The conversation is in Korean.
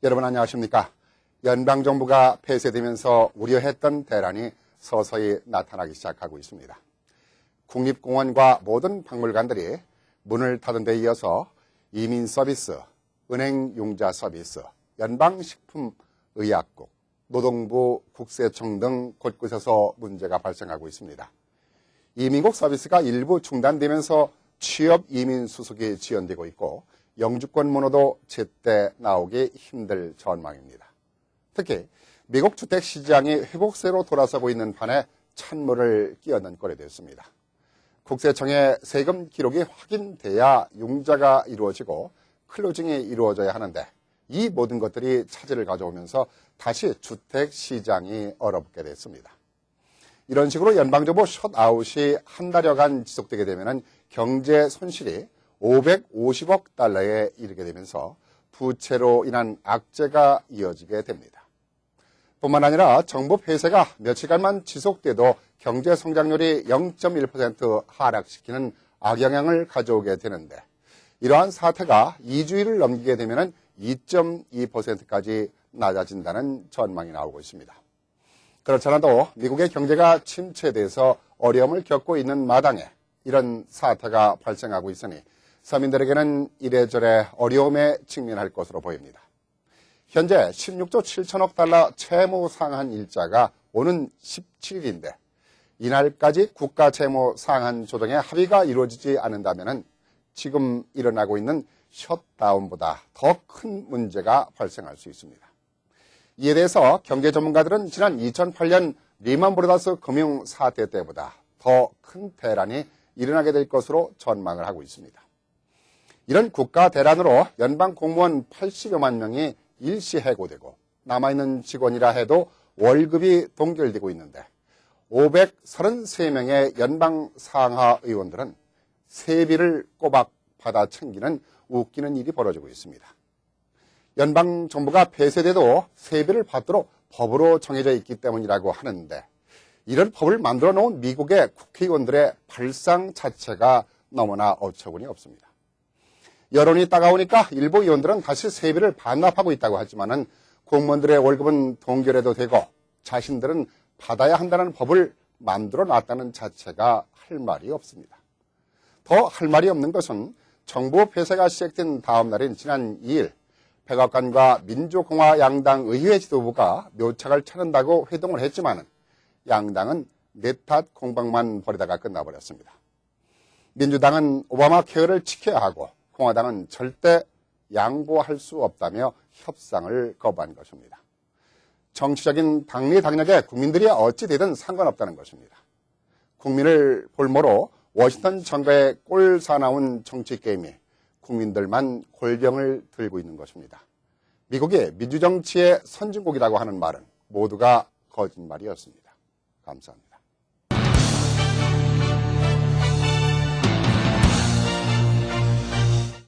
여러분 안녕하십니까? 연방정부가 폐쇄되면서 우려했던 대란이 서서히 나타나기 시작하고 있습니다. 국립공원과 모든 박물관들이 문을 닫은 데 이어서 이민 서비스, 은행 융자 서비스, 연방식품의약국, 노동부, 국세청 등 곳곳에서 문제가 발생하고 있습니다. 이민국 서비스가 일부 중단되면서 취업 이민 수속이 지연되고 있고 영주권 문호도 제때 나오기 힘들 전망입니다. 특히 미국 주택시장이 회복세로 돌아서고 있는 판에 찬물을 끼얹는 꼴이 됐습니다. 국세청의 세금 기록이 확인돼야 융자가 이루어지고 클로징이 이루어져야 하는데 이 모든 것들이 차질을 가져오면서 다시 주택시장이 얼어붙게 됐습니다. 이런 식으로 연방정부 셧아웃이 한 달여간 지속되게 되면 경제 손실이 550억 달러에 이르게 되면서 부채로 인한 악재가 이어지게 됩니다. 뿐만 아니라 정부 폐쇄가 며칠간만 지속돼도 경제 성장률이 0.1% 하락시키는 악영향을 가져오게 되는데 이러한 사태가 2주일을 넘기게 되면 2.2%까지 낮아진다는 전망이 나오고 있습니다. 그렇지 않아도 미국의 경제가 침체돼서 어려움을 겪고 있는 마당에 이런 사태가 발생하고 있으니 서민들에게는 이래저래 어려움에 직면할 것으로 보입니다. 현재 16조 7천억 달러 채무 상한 일자가 오는 17일인데 이날까지 국가 채무 상한 조정에 합의가 이루어지지 않는다면 지금 일어나고 있는 셧다운보다 더 큰 문제가 발생할 수 있습니다. 이에 대해서 경제 전문가들은 지난 2008년 리먼브라더스 금융 사태 때보다 더 큰 대란이 일어나게 될 것으로 전망을 하고 있습니다. 이런 국가 대란으로 연방 공무원 80여만 명이 일시 해고되고 남아있는 직원이라 해도 월급이 동결되고 있는데 533명의 연방 상하 의원들은 세비를 꼬박 받아 챙기는 웃기는 일이 벌어지고 있습니다. 연방 정부가 폐쇄돼도 세비를 받도록 법으로 정해져 있기 때문이라고 하는데 이런 법을 만들어 놓은 미국의 국회의원들의 발상 자체가 너무나 어처구니 없습니다. 여론이 따가우니까 일부 의원들은 다시 세비를 반납하고 있다고 하지만은 공무원들의 월급은 동결해도 되고 자신들은 받아야 한다는 법을 만들어 놨다는 자체가 할 말이 없습니다. 더 할 말이 없는 것은 정부 폐쇄가 시작된 다음 날인 지난 2일 백악관과 민주공화 양당 의회 지도부가 묘착을 찾는다고 회동을 했지만은 양당은 내 탓 공방만 벌이다가 끝나버렸습니다. 민주당은 오바마 케어를 지켜야 하고 공화당은 절대 양보할 수 없다며 협상을 거부한 것입니다. 정치적인 당리 당략에 국민들이 어찌 되든 상관없다는 것입니다. 국민을 볼모로 워싱턴 정가에 꼴 사나운 정치 게임이 국민들만 골병을 들고 있는 것입니다. 미국이 민주정치의 선진국이라고 하는 말은 모두가 거짓말이었습니다. 감사합니다.